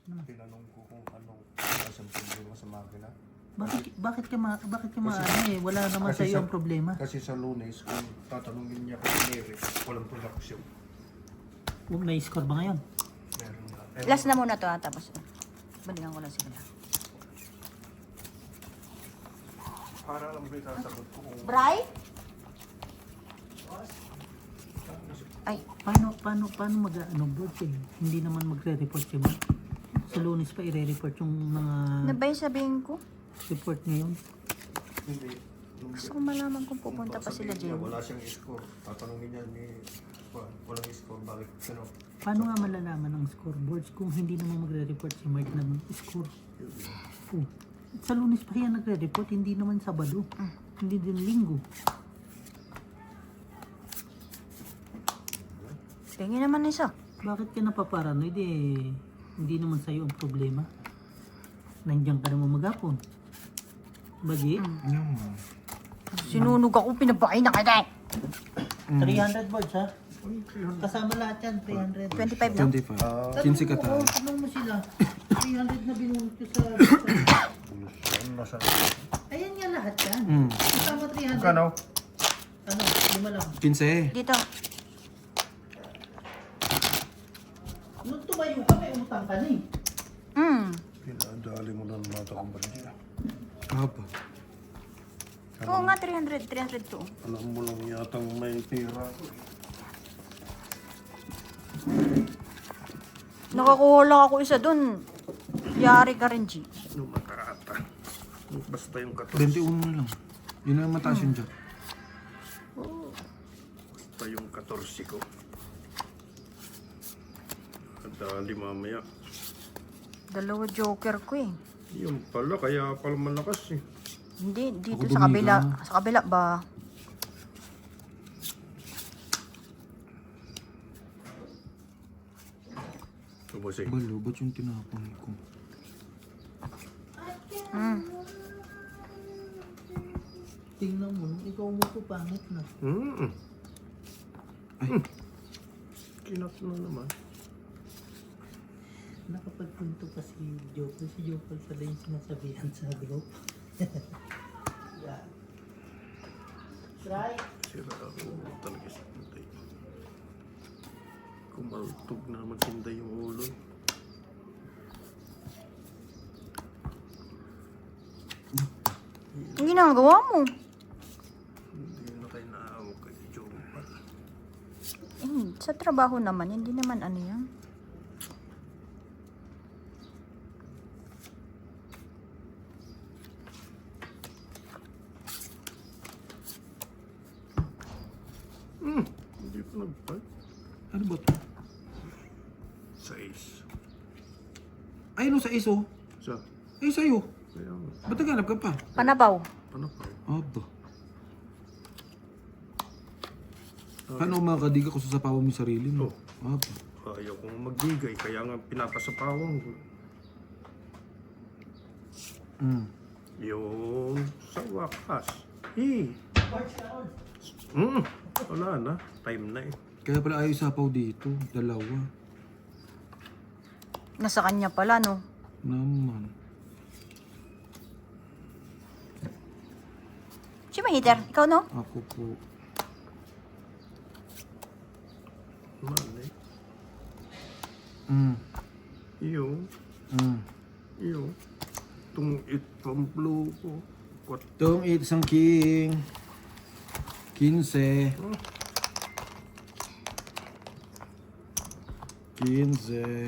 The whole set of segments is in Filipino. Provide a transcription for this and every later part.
Tinanong ko kung anong klaseng problema sa makina. Bakit ka maano eh? Wala naman sa iyo ang problema. Kasi sa Lunes, kung tatanungin niya kung Mary, walang production. May score ba ngayon? Meron na. Last na muna to ha, tapos balikan ko lang sila. Para lang ba itasagot ko kung... Bray? Ay, Paano mag-ano board eh? Hindi naman magre-report siya ba? Sa Lunes pa i-report yung mga ano ba yung sabihin ko? report ngayon. Hindi. Gusto ko malaman kung pupunta pa sila Sabihin niya, dyan. wala siyang score. Tatanungin niya ni... Walang score. Bakit? Ano? Paano nga malalaman ng scoreboards kung hindi naman magre-report si Mark ng score? Oh. Sa Lunes pa yan nagre-report, hindi naman Sabado. Hindi din Linggo. Tingin naman isa. Bakit ka napaparanoid eh? Hindi naman sa'yo ang problema. Nandiyan ka naman maghapon. Bagi? Sinunog ako, pinabahay na kita. 300 boards ha? Kasama lahat yan, 300. 25 na? 25. 15 ka tayo. Tanong mo sila. 300 na binunod ko sa... Ayan nga lahat yan. Kasama 300. Kano? Ano? Lima lang. 15. Dito. Nung tumayo ka, may utang ka na eh. Pinadali mo lang mata kong balik. Haba. Oo nga, 300. 300 to. Alam mo lang yatang may pera. Nakakuha lang ako isa dun. Yari ka rin, G. Ano matarata? Basta yung 14. 21 na lang. Yun ang mataas yun dyan. Basta yung 14 ko. Dali mamaya. Dalawa joker ko eh. Yung pala, kaya pala malakas eh. Hindi, dito Ako sa kabila. bumika. Sa kabila ba? Ubus eh. Balo, ba't yung tinapon ko? Tingnan mo, nung ikaw mo po pangit na. Ay, Kinat na naman. Nakapagpunto pa si Joker. Si Joker pala yung sinasabihan sa group. Yeah. Try. Sira ako talaga sa Sinday. Kumaltog na naman Sinday yung ulo. Ang ginagawa mo? Hindi na kayo naawag kay Jompa. Sa trabaho naman, hindi naman ano yan. Hindi pa nagpag. ano ba to? 6. Ay, no, sa iso. Sa? Ay, sa'yo. Kaya nga. Ba't naghanap ka pa? Panabaw. Ano pa? Aba. Paano makakadiga ko sa sapawan mo yung sarili mo? Aba. Ayaw kong magbigay, kaya nga pinapasapawang ko. Yung sa wakas. Wala na. Time na eh. Kaya pala ayaw sapaw dito. Dalawa. Nasa kanya pala, no? Naman. Si Mahiter, ikaw no? Ako po. Mali. Mm. Yung, Mm. yung, itong blue ko. Itong isang king. 15. 15.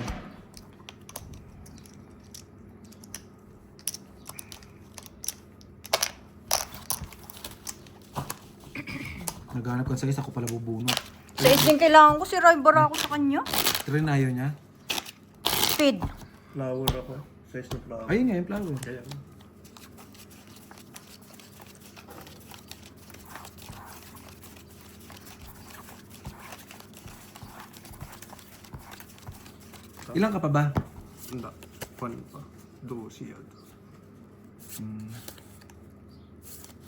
Naghanap ka sa isa, ako pala bubunot. Sa din kailangan ko, si Roy ako sa kanya. Try na ayaw niya. Speed. Flower ako. Size na flower. Ayun nga yung flower. Kaya nga. Ilan ka pa ba? Hindi. Pan pa. 12 yata.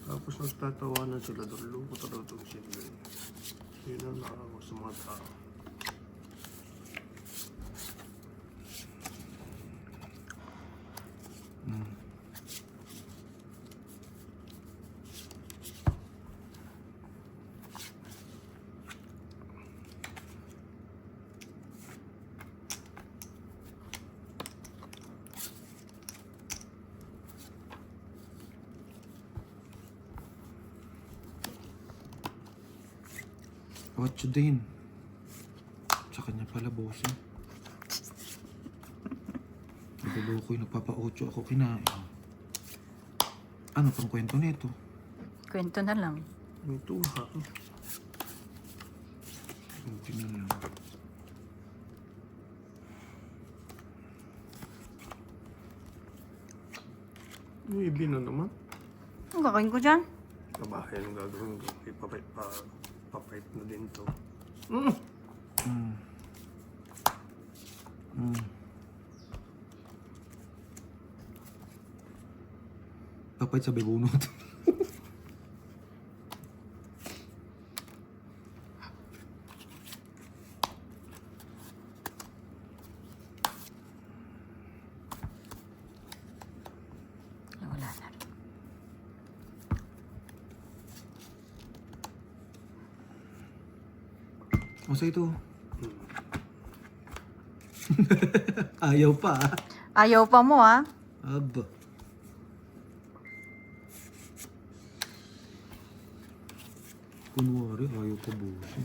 Tapos nagtatawanan sila doon. Luko talaga itong sila. Yun ang nakakawa sa mga tao. 8 din. Sa kanya pala, bossing. Naguloko yung nagpapa-8 ako kinain. Ano pang kwento nito? Kwento na lang. Ito ha. Buti na lang. Yung ibi na naman. Ang gagawin ko dyan? Kabahay ang gagawin ko. Papayip na din to. Tapay sa bebunot. Wala na rin. O sa ito. Ayaw pa ah. Ayaw pa mo, ha? Aba. Kunwari, ayaw pa busin.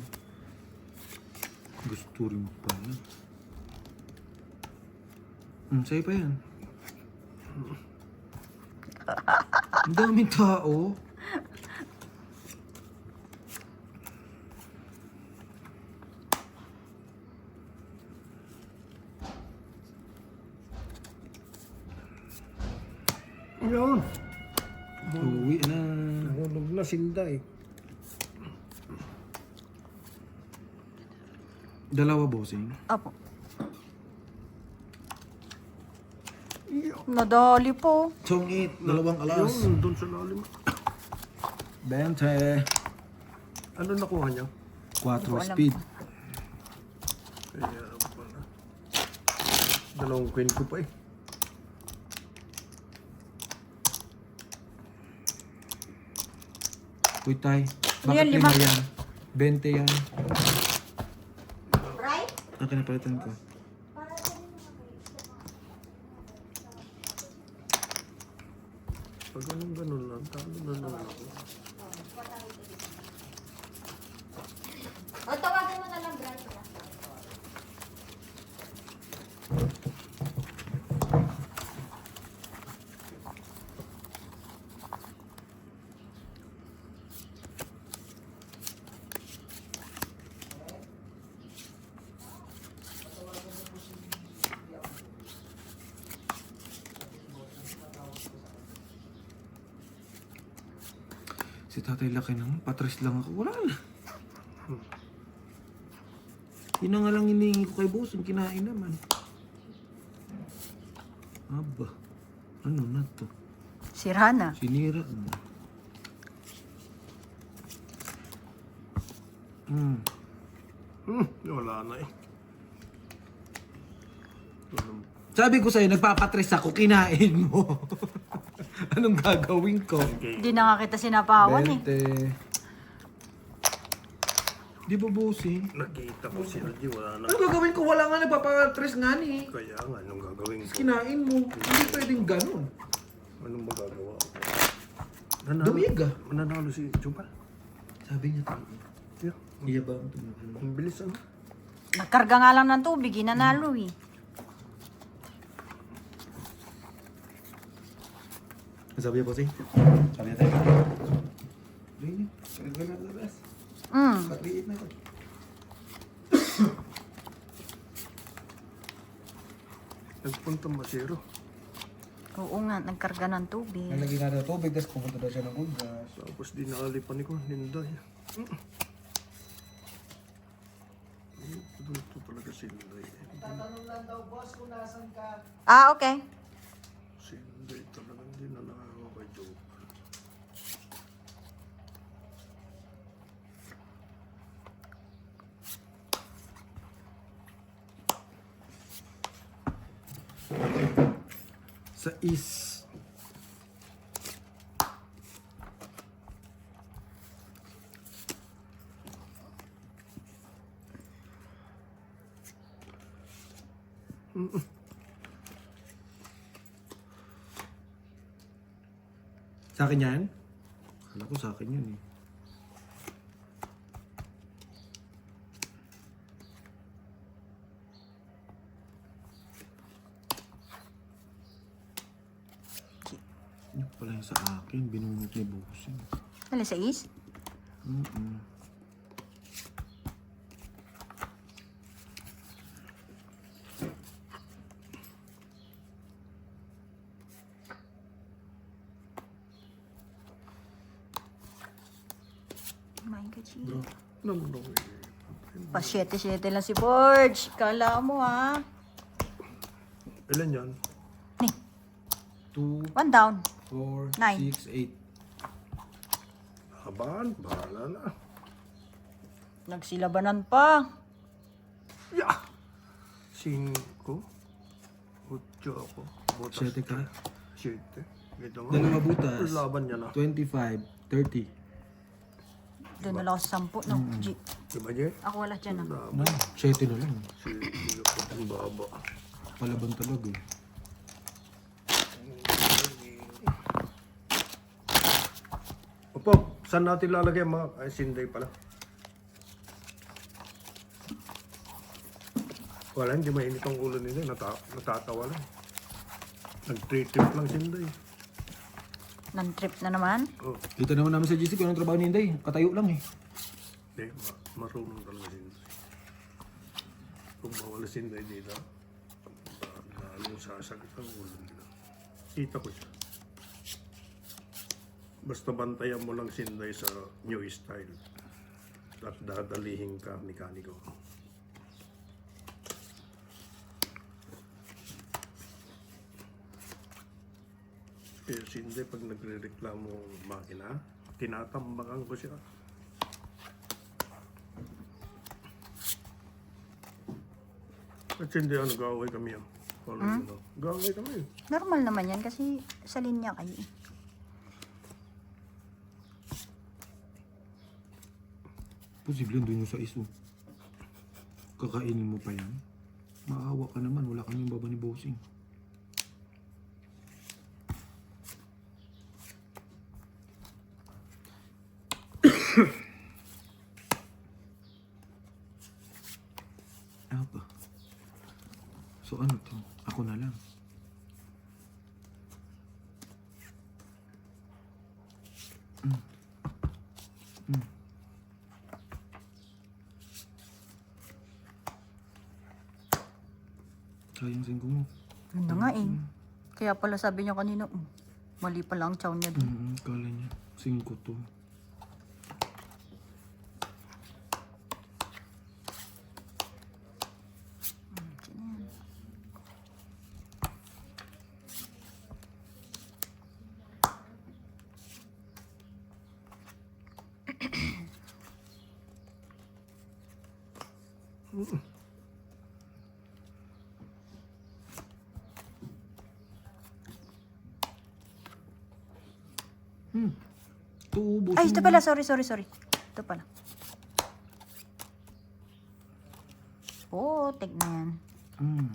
Gusto rin pala. Sa'yo pa yan. Ang daming tao. Yan. Uwi na. Nahulog na sinda eh. Dalawa bossing. Apo. Nadali po. Chong 8, dalawang alas. Yun, doon sa lalim. 20. Ano nakuha niya? 4 speed. Kaya pala. Dalawang queen ko pa eh. Uy, tay. Ano Bakit yan, 5 5? yan? 20 yan. Right? Akin na palitan ko. Pag ganun lang, talo na lang ako. O, tawagan mo na lang, Brian. Si tatay laki naman, patres lang ako. Wala na. Yun na nga lang hinihingi ko kay boss, yung kinain naman. Aba, ano na to? Sira na. Sinira na. Wala na eh. Sabi ko sa'yo, nagpapatres ako, kinain mo. Anong gagawin ko? Hindi na nga kita sinapawan, eh. 20. Di ba bossing? Nakita ko si Algie, wala na. Ano gagawin ko? Wala nga nagpapatres nga ni. Kaya nga, anong gagawin ko? Kinain mo. Hindi pwedeng ganun. Anong magagawa ko? Dumig ah. Mananalo si Juba. Sabi niya tayo. Yeah. Iya ba ang tumulong? Ang bilis ano? Nagkarga nga lang ng tubig, inanalo, eh. Sabi niya bossing? Sabi niya tayo. Rini, kaya na labas. Patriit na ito. Nagpunta masiro. Oo nga, nagkarga ng tubig. Nalagyan na daw tubig, tapos pumunta daw siya ng gas. Tapos di nakalipan ko, Linday. Ito talaga si Linday. Tatanong lang daw, boss, kung nasan ka. Ah, okay. Si Linday talaga hindi na nakakawa kay Joe. Sa is. Sa akin yan? Alam ko sa akin yun eh. pala yung sa akin. Binunot ni Bossing. Alas 6? Mm-mm. My God, G. Bro, Naman ako eh. Pa 7-7 lang si Forge. Kala mo ha. Ilan yan? 2, 1 down. 4, Nine. 6, 8. Laban, bahala na. Nagsilabanan pa. Yeah! 5. 8 ako. Butas. 7 ka. 7. Ito nga. Dalawa butas. Laban niya na. 25, 30. Doon na lang ako sa 10. No, G. Diba, Jay? Ako wala dyan ah. Laban. Na, 7 na lang. Ang baba. Palaban talaga eh. Opo, saan natin lalagay mga ay, sinday pala? Wala, hindi mainit ang ulo nila. Natatawa lang. Nag-trip lang sinday. Nan-trip na naman. Oh, Kita naman namin sa GC kung anong trabaho ni Inday. Katayo lang eh. hindi. Marunong talaga sinday. Kung mawala sinday dito, lalong sasakit ang ulo nila. Kita ko siya. Basta bantayan mo lang sinday sa new style. At dadalihin ka mekaniko. Pero sinday pag nagre-reklamo ang makina, tinatambakan ko siya. At hindi nag-away kami yan. Nag-away kami. Normal naman yan kasi sa linya kayo. Posible doon yung sa iso. Kakainin mo pa yan. Maawa ka naman. Wala kami baba ni Bossing. Apa? So ano to? Ako na lang. Sayang singko mo. Yun na nga eh. Kaya pala sabi niya kanina, mali pala ang chow niya doon. Kala niya. Singko to. Tubo. Ay, ito pala. Sorry. Ito pala. Oh, tignan. Hindi na.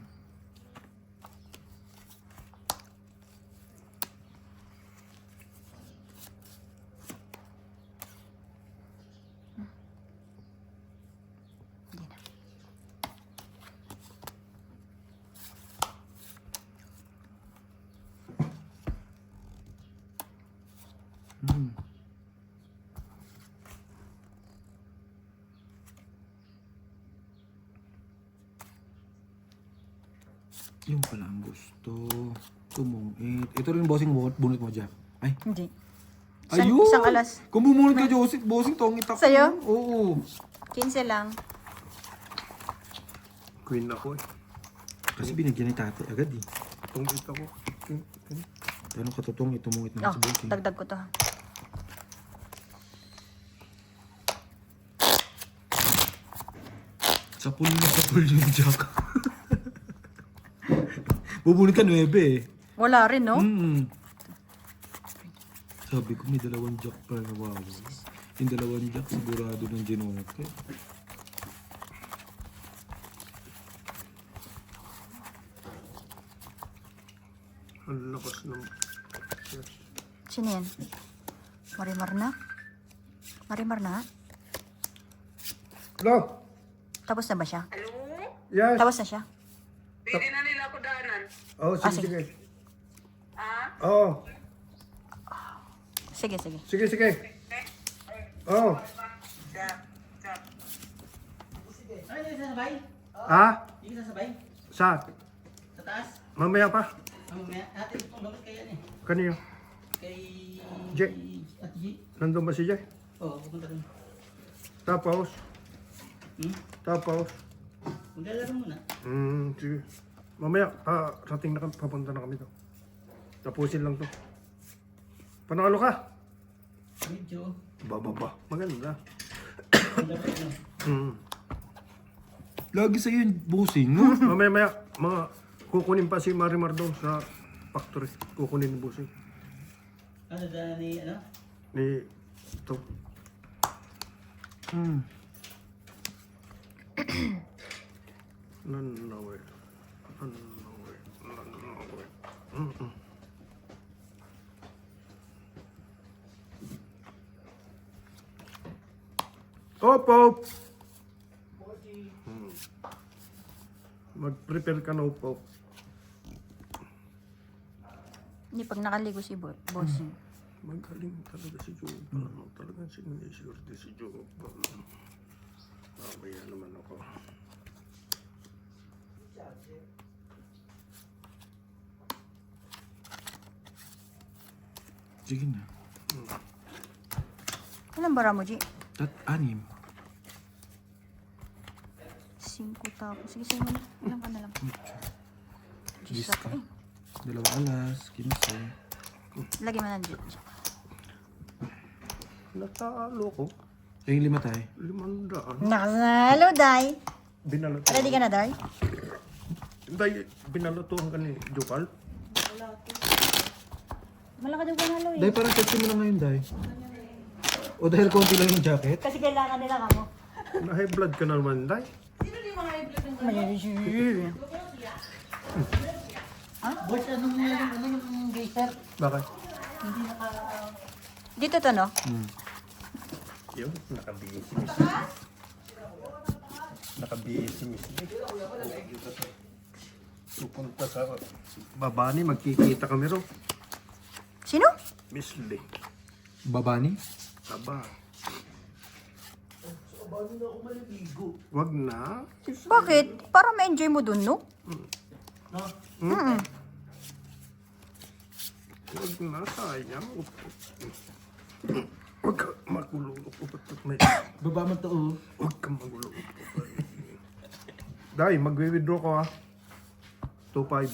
Yung pala ang gusto. Tumungit. Ito rin bossing bunot mo, Jack. Ay. Hindi. Ayun! Isang alas. Kung bumunot ka, Joseph, bossing, tongit ako. Sa'yo? Oo. 15 lang. Queen ako eh. Kasi binigyan ni tate agad eh. Tungkit ako. Pero katutong itumungit naman Oh, sa bossing. dagdag ko to. Sapul yung Jack. Bubunot ka 9 eh. Wala rin, no? Sabi ko may 2 Jack pa na wow. Yung 2 Jack sigurado ng ginote. Ang lakas ng... Yes. Sino yan? Marimar na? Marimar na? Hello? Tapos na ba siya? Yes? Tapos na siya? Hindi na nila ako daanan. Oh, Ah, sige, sige. sige. Oo. Sige, sige. Sige, sige. Oh. Ay, hindi sasabay? Ha? Hindi sasabay? Saan? Sa taas? Mamaya pa. Mamaya, natin itong gamit kaya yan eh. Kanino? Kay... Jay. At G. Nandun ba si Jay? Oo, pupunta rin. Tapos? Hmm? Tapos? Maglalaro muna. Sige. Mamaya, rating na kami, papunta na kami to. Tapusin lang to. Panalo ka? Medyo. Bababa. Maganda. Laro na. Lagi sa'yo yung bossing, no? Mamaya, mga kukunin pa si Marimar doon sa factory. Kukunin ni Busing. Ano dala ni, ano? Ni, ito. Nanaway. Nanaway. Nanaway. Op, op! Mag-prepare ka na, op, op. Hindi, pag nakaligo si bossing. Magaling talaga si Joe. Ano talaga siniswerte si Joe. Mamaya naman ako. Sige na. Ilan bara mo, G? Anim. 5 tapos. Sige, sige mo na. Ilan ka na lang. Diyos Lista. ako eh. 2 alas, 15. Lagi mo na dyan. Natalo ko. Yung 5 tayo. 500. Nakasalo, Day. Binalato. Ready ka na, Day? Day, binalatuhan ka ni Jopal. Malaka daw panalo eh. Dahil parang sexy mo na ngayon, Day. O dahil konti lang yung jacket? Kasi kailangan nila ka mo. Na-high blood ka na naman, Day. Boss, anong yung geyser? Bakit? Dito to, no? Yun, nakabihis miss. Nakabihis miss. Pupunta sa Babani, magkikita kami ro. Sino? Miss Lee. Babani? Aba. Wag na. Bakit? Para ma-enjoy mo dun, no? Wag na, sayang. Wag ka magulo. Baba mo to, Wag ka magulo. Day, magwi-withdraw ko ha. 2.5.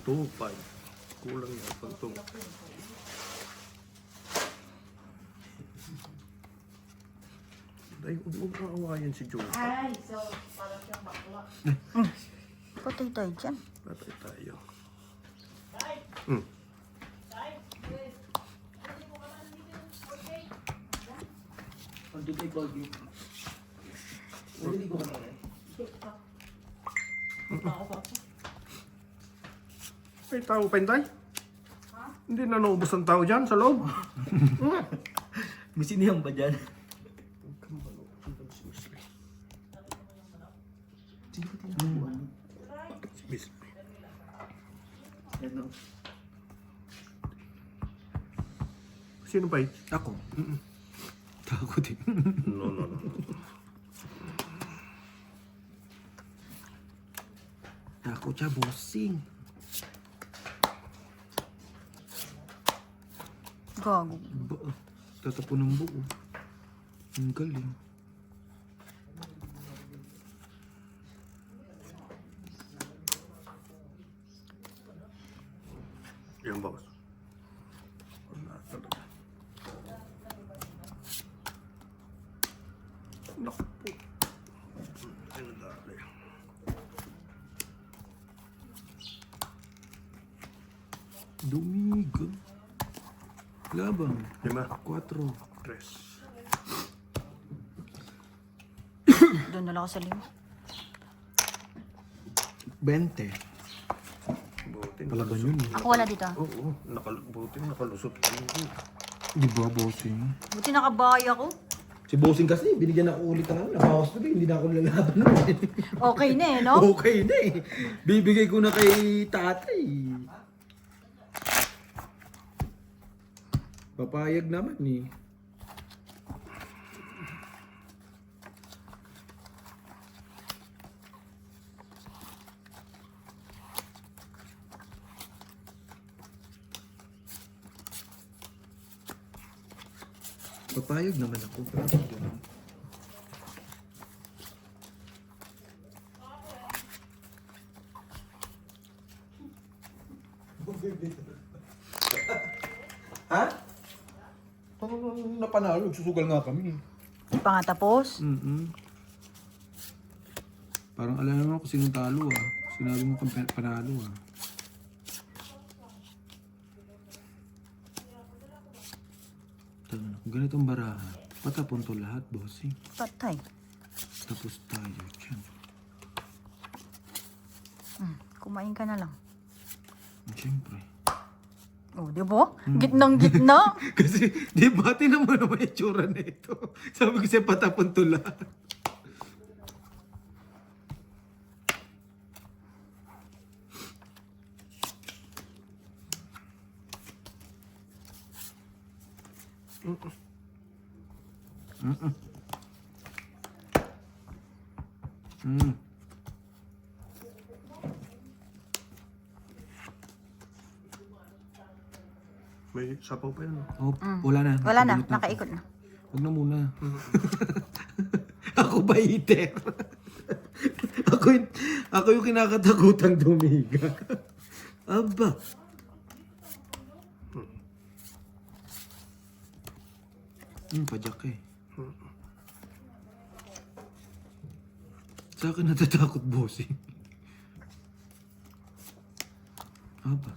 2.5. Kulang yata ito. Day, huwag mo awayan si Joe. Patay tayo dyan. Patay tayo. Pag-dito ay bagi. Hindi ko ka na rin. May tao pa Day? Hindi na naubos ang tao dyan sa loob. May sinihang ba dyan? Miss. Ano? Sino pa yun? Ako. Takot eh. No. Takot siya, bossing. Gago. Tatapon ng buo. Ang galing. Yung boss. Wala talaga. Naku po. Ay, nadali. Domingo. Labang. 5, 4. 3. Doon na lang ako sa lima. 20. Buti Palaban yun eh. Ako wala dito. Oo, buti nakalusot kami. Di ba, bossing? Buti nakabay ako. Si bossing kasi, binigyan ako ulit ng nabawas na hindi na ako lalaban nun eh. Okay na eh, no? Okay na eh. Bibigay ko na kay tatay. Papayag naman eh. Papayag naman ako. Ha? Paano napanalo? Susugal nga kami. Pangatapos? Parang alam naman kung sinong talo ah. Sinabi mo kung panalo ah. Tama na. Kung ganitong barahan, patapon to lahat, bossing. Patay. Tapos tayo dyan. Kumain ka na lang. Siyempre. Oh, di ba? Gitnang gitna. Kasi, di ba, tinan mo naman yung tsura na ito. Sabi ko siya, patapon to lahat. May sapaw pa yun. Oh, wala na. Wala na, Nakabunot ako. nakaikot na. Huwag na muna. Ako ba iter? ako yung kinakatakutang dumiga. Aba. Pajak eh. Sa akin natatakot, bossing. Aba.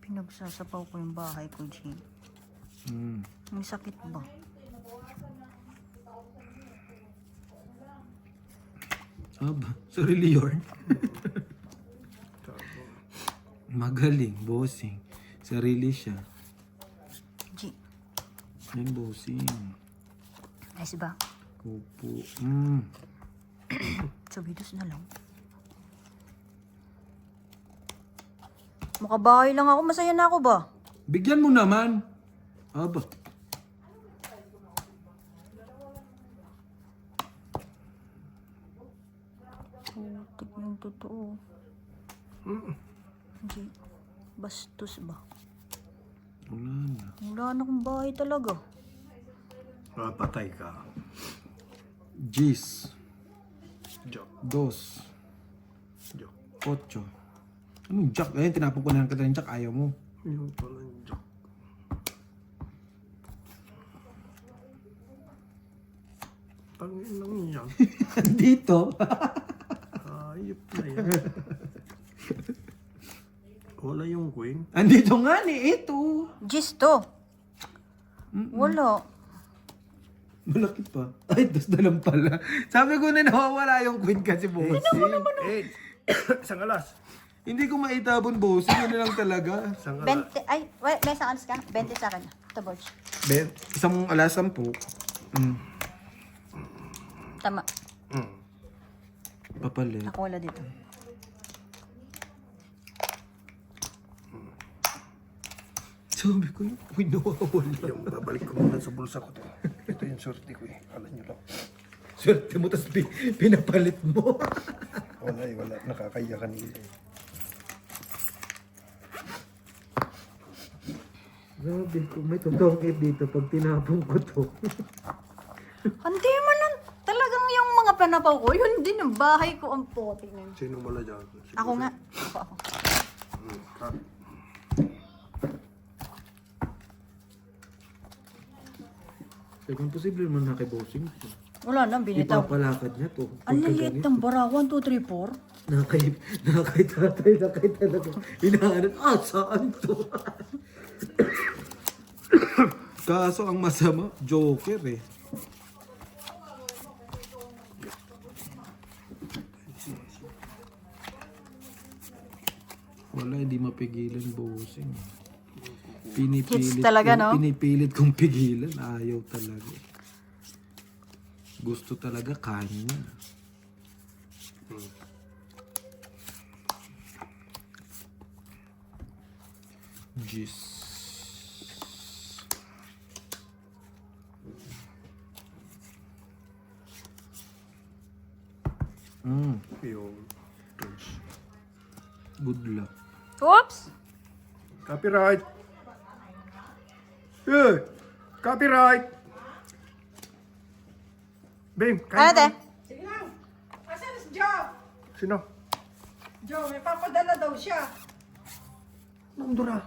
Pinagsasapaw ko yung bahay ko, Jane. May sakit ba? Aba. Sarili yun. Magaling, bossing. Sarili siya. G. Yan, bossing. Nice ba? Opo. Sabidos na lang. Makabahay lang ako. Masaya na ako ba? Bigyan mo naman. Aba. Putik yung totoo. Hindi. Bastos ba? Wala na. Wala na akong bahay talaga. Patay ka. Gis. Joke. Dos. Joke. Ocho. Anong jack? Ayun, tinapon ko na ng katalang jack. Ayaw mo. Yung pala yung joke. Tangin lang yan. Dito. Ayop na yan. Wala yung queen. Andito nga ni ito. Gis to. Wala. Malaki pa. Ay, dos na lang pala. Sabi ko na nawawala yung queen kasi bossing. Eh, isang alas. Hindi ko maitabon bossing. Yun na lang talaga. Isang alas. 20, ay, wait, may isang alas ka? 20 sa akin. Ito, Borge. Isang alas 10. Tama. Papalit. Ako wala dito. Sabi ko yung queen nawawala. Yung babalik ko muna sa bulsa ko to. Ito yung sorte ko eh. Alam nyo lang. Swerte mo, tapos pinapalit mo. Wala eh, wala. Nakakaya kanila eh. Sabi ko, may tutongkit dito pag tinapon ko to. Hindi man lang. Talagang yung mga panapaw ko, yun din ang bahay ko ang pote na yun. Sino mala dyan? Ako nga. Ako. Kung posible naman na kay bossing to. Wala na, binitaw. Ipapalakad niya to. Ang laliit ng bara. 1, 2, 3, 4. Nakay tatay, nakay talaga. Hinahanap, saan to? Kaso ang masama, joker eh. Wala, hindi mapigilan bossing. Hits talaga, no? Pinipilit kong pigilan. Ayaw talaga. Gusto talaga kain niya. Jeez. Yung George. Good luck. Oops! Copyright. Copyright. Babe, Ano, te? Sige lang. Asan si Joe? Sino? Joe, may papadala daw siya. Nandun na.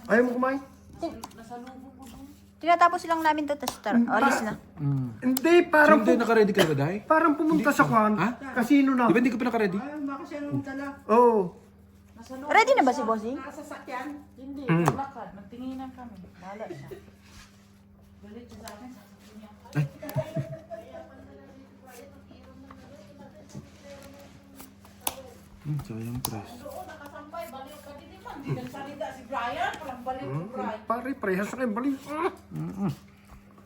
Ayaw mo kumain? Tinatapos lang namin to, tas alis na. Hindi, parang, Hindi, naka-ready ka ba, Day? parang pumunta sa kwan. Ha? Kasino na. Di ba hindi ka pa naka-ready? Ayaw, baka siya nung dala. Oo. Ready na ba si Bossing? Nasa sakyan. Hindi, maglakad. Magtinginan kami. Bahala siya. Balik siya sa akin, sasabihin niya. Sayang press. Oo, nakasampay. Baliw ka din naman. Hindi nagsalita si Brian. Walang baliw si Brian. Pare, parehas na kayo. Bali.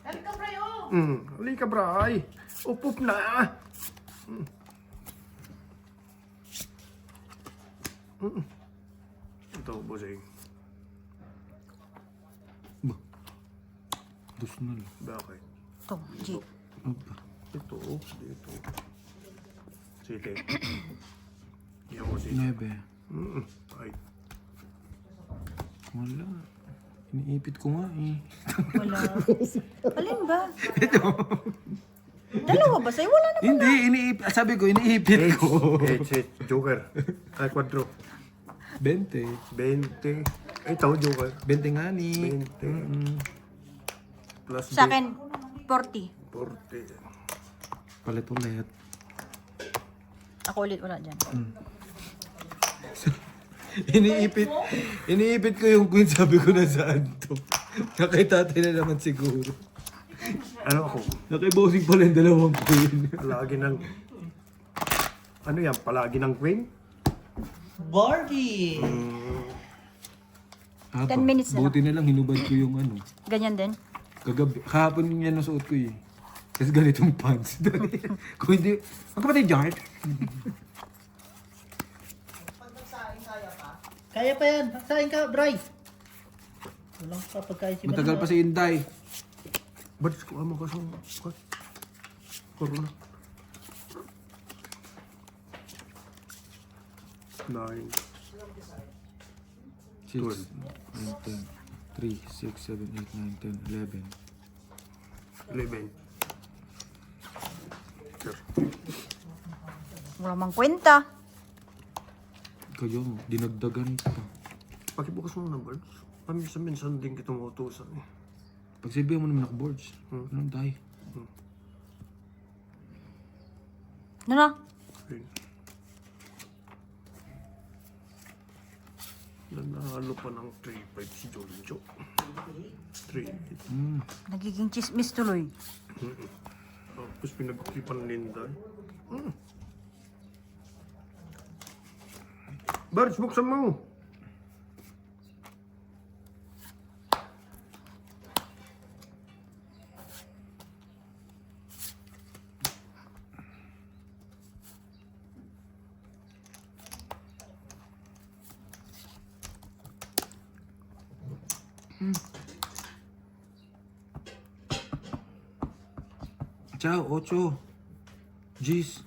Halika, Brian. Oh. Halika, bray. Upop na. Ito, bossing. Ba? Dus na lang. Bakit? Ito, G. Aba. Ito, dito. Sige. Iyan ko sige. 9. Ay, Wala. Iniipit ko nga eh. Wala. Alin ba? Dalawa ba sa'yo? Wala na. Hindi, iniipit. Sabi ko, iniipit ko. Joker. Ay, quadro. 20. 20. Ito, Joker. 20 nga ni. 20. Plus Sa akin, 40. 40. Palit ulit. Ako ulit wala dyan. Iniipit ko yung queen, sabi ko na saan to. Nakaitatay na naman siguro. Ano ako? Nakibossing pala yung dalawang queen. Palagi ng... Ano yan? Palagi ng queen? Barbie! 10 minutes na Buti na lang, hinubad ko yung ano. Ganyan din. Kahapon yan nasuot ko eh. Kasi ganitong pants. Kung hindi, magkapatid Jart. Kaya pa yan. Sain ka, Bray. Walang papagkain si Matagal pa si Inday. Ba't ko ama ka sa... Corona. 9. 6, 9, 10, 3, 6, 7, 8, 9, 10, 11. 11. Sure. Wala mang kwenta. Kayo, dinagdagan pa. Pakibukas mo ng birds. Paminsan-minsan din kita mautusan eh. Pagsabihan mo naman ako boards. Anong tayo? Ano na? Ayun. Nanalo pa ng 3-5 si Jolinjo. 3-8. Nagiging chismis tuloy. Tapos pinag-ulipan Linda. Birds, buksan mo! Ciao, 8. Jeez.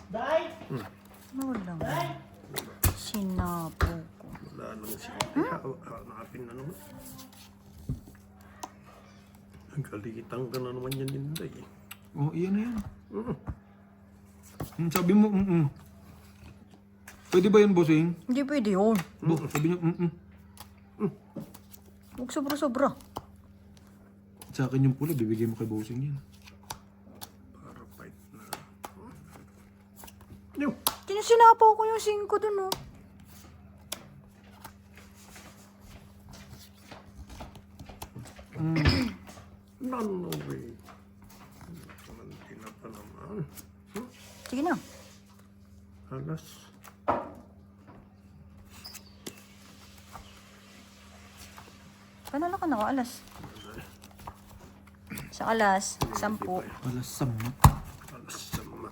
Day! Wala. Sinapo ko. Wala nang siya. Hanapin na naman. Nagkalikitan ka na naman yan, Linda eh. Oh, iyan na yan. Sabi mo, Pwede ba yun, bossing? Hindi pwede yun. Sabi niya, Huwag sobra-sobra. Sa akin yung pula, bibigyan mo kay bossing yan. Para fight na. Yo! Sinasinapo ko yung 5 dun, oh. No way. Hindi na pa naman. Sige na. Halas. Panalo ka na, alas. Sa alas, 10. Alas sama. Alas sama.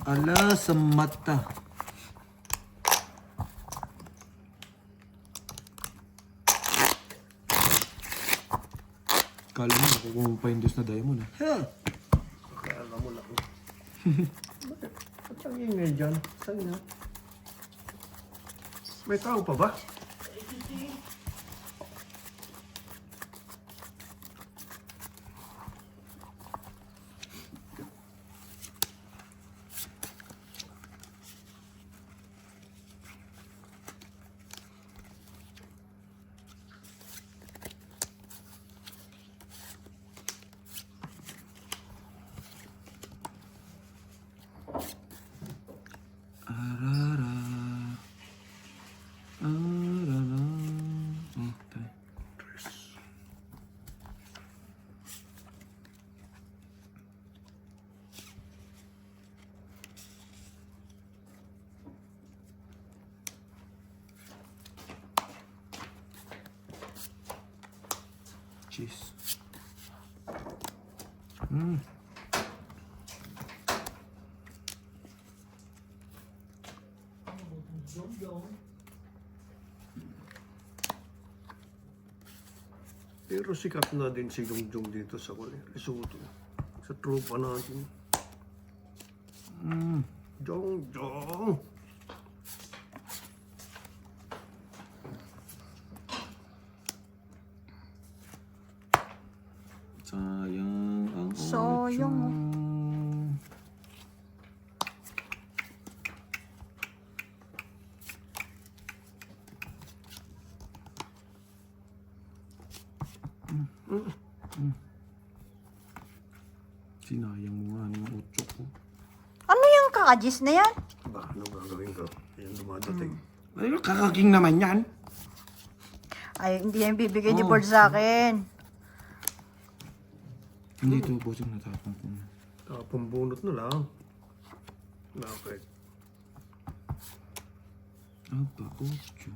Alas sa mata. Kala mo, nakukuha mo pa yung dos na diamond ah. Akala mo lang. Bakit? Ba't ang ingay dyan? Saan nga? May tao pa ba? Arara. Arara. Oh, tayo. Cheese. Pero sikat na din si Jongjong dito sa Lesotho. Sa tropa natin. Jongjong! Sayang ang Sayang, oh. ocho. Sinayang mo nga yung ocho ko. Ano yung kakajis na yan? Ba, ano gagawin ko? Yan dumadating. Ay, kakaking naman yan. Ay, hindi yan bibigay ni Board sa akin. Hindi ito, boss, yung natapang ko. Pambunot na lang. Bakit? Aba, ocho.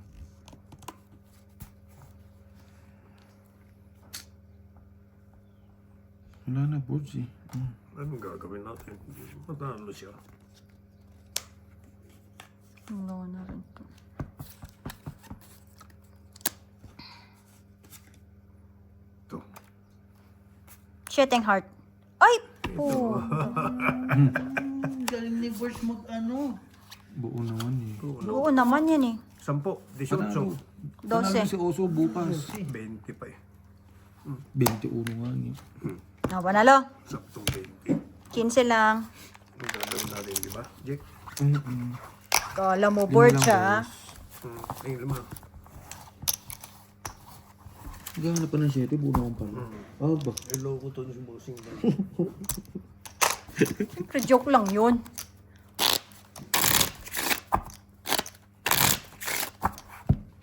Wala na, boss eh. Anong gagawin natin? Matalo siya. Ano na rin to. Ito. Shooting heart. Ay! Oh. Galing ni Board mag-ano. Buo naman eh. Oo naman yan eh. 10, 18, 12. Si Oso bukas. 20 pa eh. 21 nga niya. Ah, panalo. Saktong 20. 15 lang. Ang gagawin natin, di ba, Jake? Kala mo Board lang, siya, ah. Ay, lima. Gano'n pa ng 7, buo na akong pala. Aba. Hello ko to si Bossing. Siyempre, joke lang yun.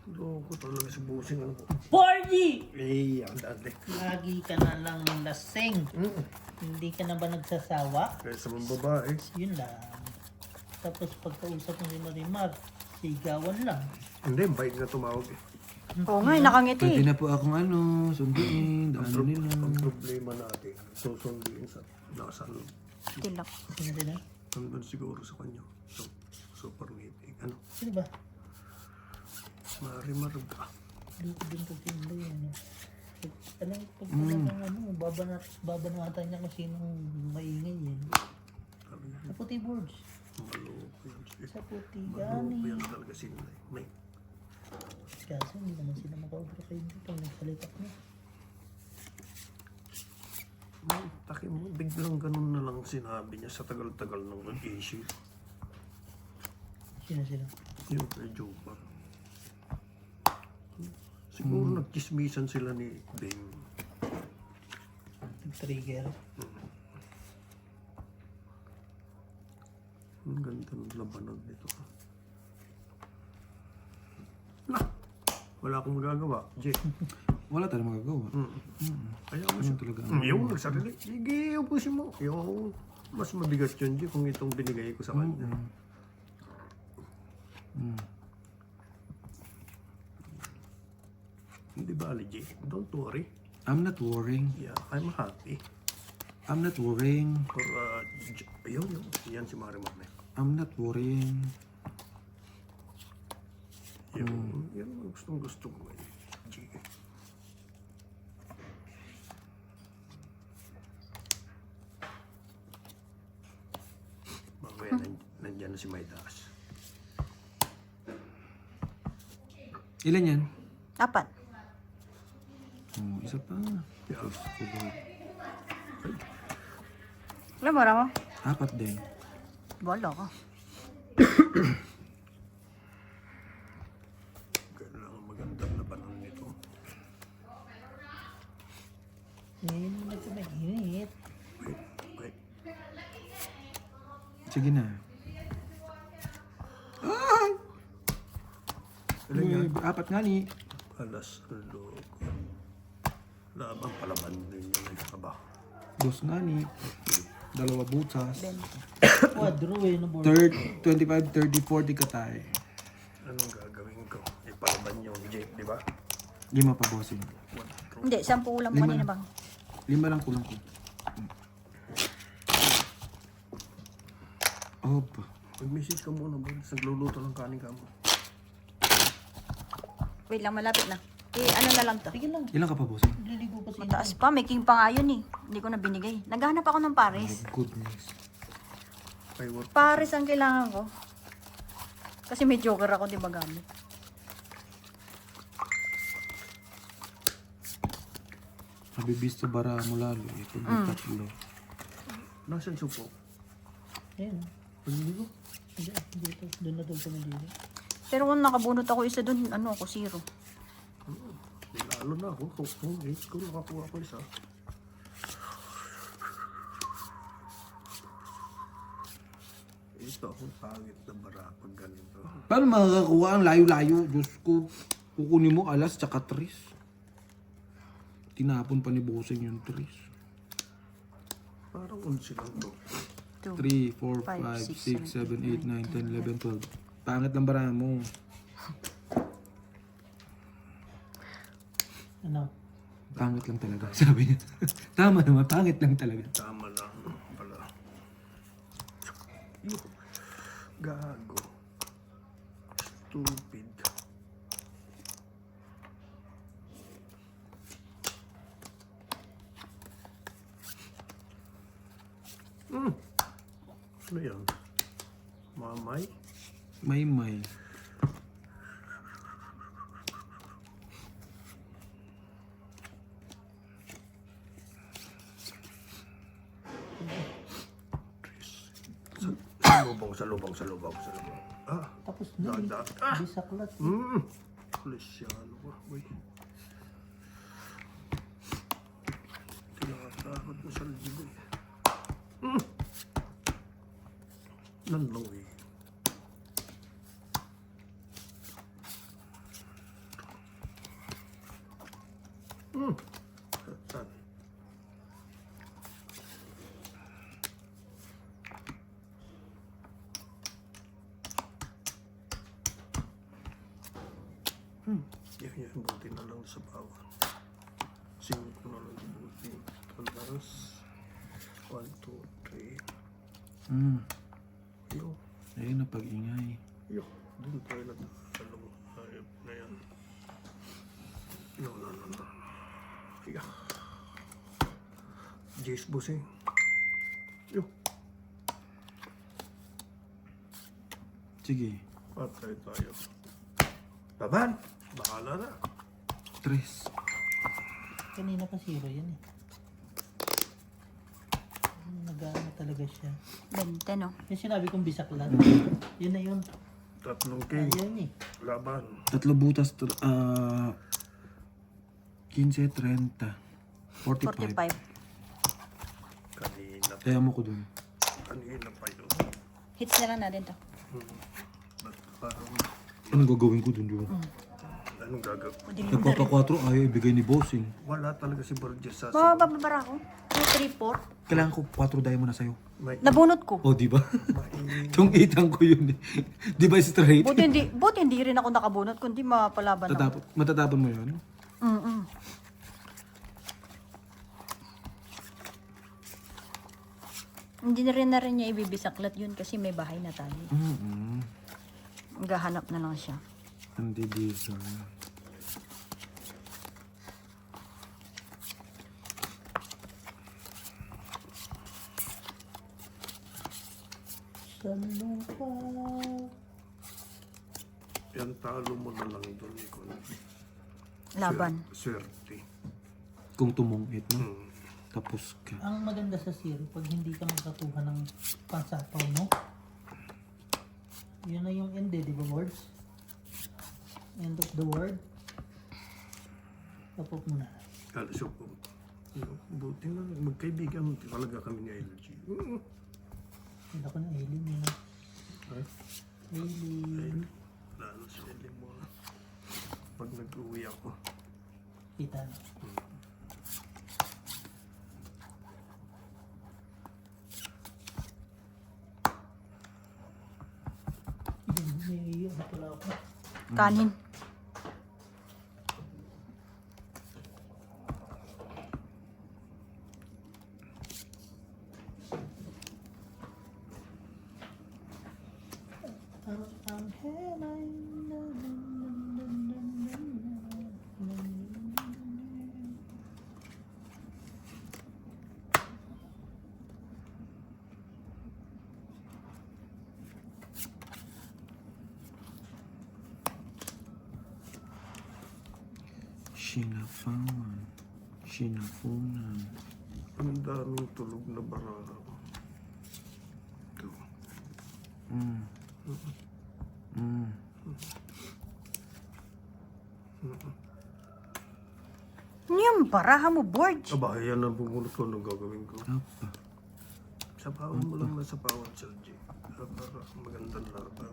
Hello ko talaga si Bossing. Ano ko? Porgy! Eh, ang dati. Lagi ka na lang lasing. Hindi ka na ba nagsasawa? Kaya sa mga babae, Yun lang. Tapos pagkausap mo si Marimar, sigawan lang. hindi, bait na tumawag eh. Oo nga, nakangiti. Pwede na po akong ano, sunduin, daanan nila. Ang problema natin, susunduin sa nasaan. Tilak. Sino sila? Nandun siguro sa kanya. So, super meeting. Ano? Sino ba? Marimar ka. Dito din po sino yan. Alam mo, pag talagang ano, babanatan niya kung sinong maingay yan. Sa puti boards. Maloko yan. Sa puti Maloko gani. yan talaga sila. May Kaso hindi naman sila makaubra kayo dito pag nagsalita ko. taki mo, biglang ganun na lang sinabi niya sa tagal-tagal ng nag-issue. Sino sila? Yung kay Joker. Siguro nagchismisan sila ni Bing. Nag-trigger. Ang ganda ng labanan nito. Na! Wala akong magagawa, Jake. Wala tayong magagawa. Ayaw mo siya. talaga. Yung nagsarili. Sige, upusin mo. Yung mas mabigat yun, Jake, kung itong binigay ko sa kanya. Hindi ba, G? Don't worry. I'm not worrying. Yeah, I'm happy. I'm not worrying. For, ayun, yun. Yan si Marimar na. I'm not worrying. Yun, yan ang gustong-gusto ko. G. Mamaya nandyan na si Maidas. Ilan yan? 4. Oh, isa pa. Diyos ko, Lord. Alam mo, Ramo? 4 din. Wala ka. Kailangan magandang labanan nito. Ngayon mo na ito mainit. Wait. Sige na. Ilan yan? 4 nga ni. Alas, loko. Labang palaban din yun. Aba. 2 nga ni. 2 butas. Quadro eh, no board. 25, 30, 40 ka tayo. Anong gagawin ko? Ipalaban yung Jake, di ba? 5 pa, bossing. Hindi, 10 ulam mo kanina bang? 5 lang kulang ko. Opa. Mag-message ka muna, bro. Nagluluto ng kanin ka mo. Wait lang, malapit na. Ano na lang to? Sige lang, Ilan ka pa, bossing? liligo pa sa Mataas pa, may king pa nga yun eh. Hindi ko na binigay. Naghahanap ako ng pares. Goodness. Ay, what? Pares ang kailangan ko. Kasi may joker ako, di ba gamit? Nabibisto bara mo lalo eh. Pag may tatlo. Nasaan supo? Ayun. Pag-ligo? Hindi, dito. Doon na daw kami dito. Pero kung nakabunot ako isa dun, ano ako, 0. Lalo na ako. Kung nakakuha ko isa. Ito akong pangit na bara pag ganito. Paano makakakuha ang layo-layo? Diyos ko. Kukunin mo alas tsaka tris. Tinapon pa ni bossing yung tris. Parang unsi lang to. 3, 4, 5, 6, 7, 8, 9, 10, 11, 12. Pangit lang bara mo. Ano? Pangit lang talaga, sabi niya. Tama naman, pangit lang talaga. Tama lang pala. Yuh. Gago. Stupid. Ano yan? Mamay? May. Sa lubong. Ah, Tapos na eh. dada. Ah! Bisaklat. Polisyano ba? Uy. Tinakatakot mo sa libo. Nanloy. Saan? Yan, buti na lang sa bawah. Singit ko na lang buti. Talas. 1, 2, 3. Yo. Ayun na pag-ingay. Yo. Doon tayo na talong. Ayop na yan. No. Yeah. Jace Busing. Yo. Sige. Patay tayo. Laban! Bahala na. Tres. Kanina pa 0 yan eh. Nag-ano talaga siya. 20, no? Yung sinabi kong bisaklat. Yun na yun. Tatlong king. Yan eh. Laban. 3 butas, 15, 30, 45. 45. Kanina. Kaya mo ko dun. Kanina pa yun. Hits na lang natin to. Ba't parang Anong gagawin ko dun, Joe? anong gagawin? Pwede mo na rin. Nagpapa 4 ayaw ibigay ni bossing. Wala talaga si Burgess sa Bababara ako. 2, 3, 4. Kailangan ko 4 diamond na sa'yo. may Nabunot ko. O, di ba? maingay. Tungkitan ko yun eh. Di ba straight? Buti hindi rin ako nakabunot, kundi mapalaban ako. Matatapon mo yun? Mm-mm. Hindi na rin niya ibibisaklat yun kasi may bahay na tayo. Gahanap na lang siya. Hindi dito. Yan, talo mo na lang doon. Ikaw. Laban. Swerte. Kung tumungit, no? Hmm. Tapos ka. Ang maganda sa zero, pag hindi ka magkatuha ng pansapaw, no? Yun na yung end eh, di ba, words? End of the word. Tapos muna. So, buti na, magkaibigan talaga kami ni LG. Hindi ko na alien eh. Ay, Alien. lalo si Ellen mo. Pag nag-uwi ako. Kita na. May ano pala ako. Kanin. Ang helay. Sinapawan. Sinapunan. Ang daming tulog na baraha. Ito. Ano yung baraha mo, Borge? Aba, yan ang bumulot ko nung gagawin ko. Apa. Sapawan mo lang na sapawan, Sir J. Para magandang laban.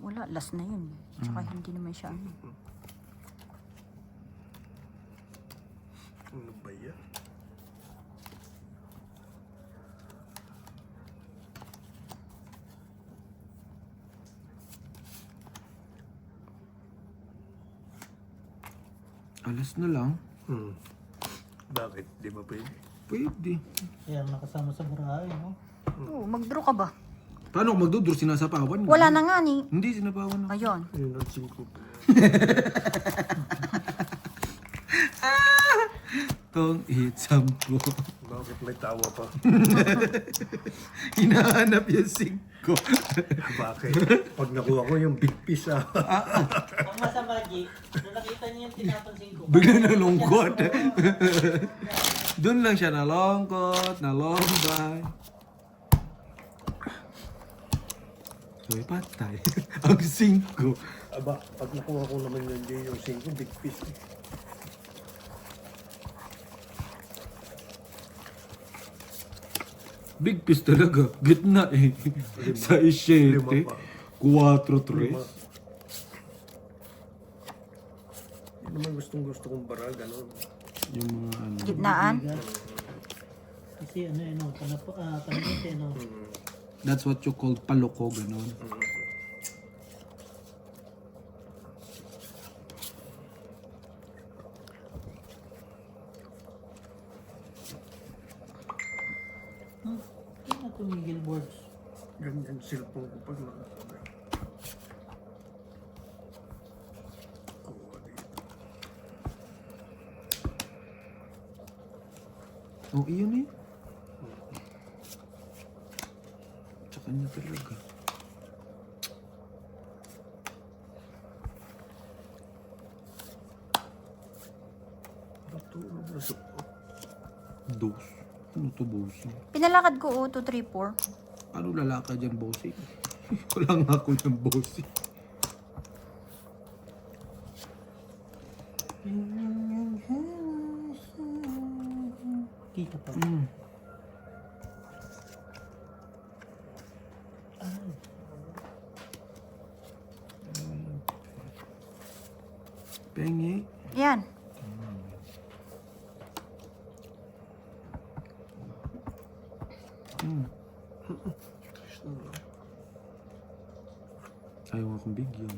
Wala, last na yun. Tsaka hindi naman siya ano. Ano ba yan? Alas na lang. Bakit? Di ba pwede? Pwede. Kaya nakasama sa baraha, no? Oo, mag-draw ka ba? Paano kung magdudur sinasapawan? Wala na nga ni. Hindi, sinapawan na. Ayun. Yun ang 5 po. Tong hit sampo. Bakit may tawa pa? Hinahanap yung singko. Bakit? Pag nakuha ko yung big piece Ang masama, Jake, nung nakita niya yung tinapansin ko. Bigla nalungkot. Doon lang siya nalungkot, nalombay. So, patay. Ang singko. Aba, pag nakuha ko naman yung 5 big piece. Big piece talaga. Gitna eh. Sa 7. 4-3. Yun naman gustong-gusto kong bara, gano'n. Yung mga ano. Gitnaan. Kasi ano, ano, panamit, no? That's what you call paloko, gano'n. Kaya na tumigil, Borge. Ganyan cellphone ko pag nakasabi. Kuha dito. Oh, iyon eh. Sa kanya talaga. Natulog na sa po. Dos. Ano to, bossing? Pinalakad ko 2, 3, 4. Ano lalakad dyan, bossing? Wala nga ako ng bossing. Kita pa. Pengi. Yan. Ayaw akong bigyan.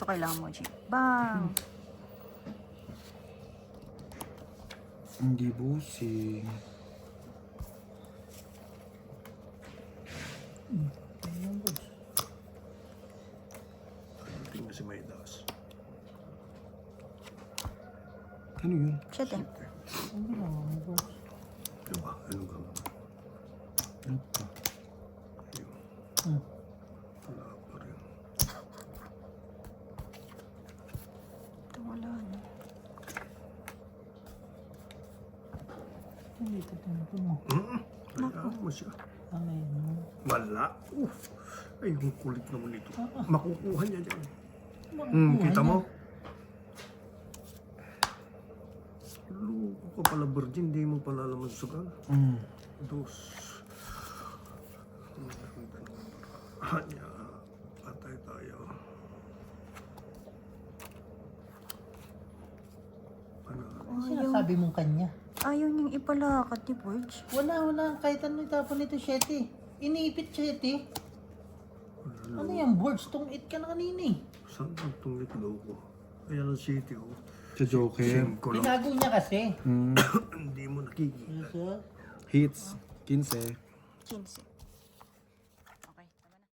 Ito kailangan mo, G. Bang! Hindi busing. Ayan, boss. Tingnan si Maidas. Ano yun? Siya din. Ang ginawa mo, boss. Diba? Anong gawin? Ano pa? Ayun. Hmm. Wala pa rin. Ito wala na. Hindi ito tinapon mo. Hayaan mo siya. Ano yun? Wala. Ay, yung kulit naman ito. Makukuha niya dyan. Makukuha Kita niya. mo? Loko ka pala, virgin. Di mo pala alam magsugal. Dos. Hanya. Patay tayo. Ano? Ano sinasabi mong kanya? Ayaw niyang ipalakad ni Borge. Wala. Kahit ano itapon nito, Shetty. Iniipit, Shetty. Ano yan, Borge? Tungit ka na kanina eh. Saan ang tunglit loko? Ayan ang city ko. Sa Joker. Sim ko lang. Tinago niya kasi. Hindi mo nakikita. Yes, sir. Hits. 15. 15.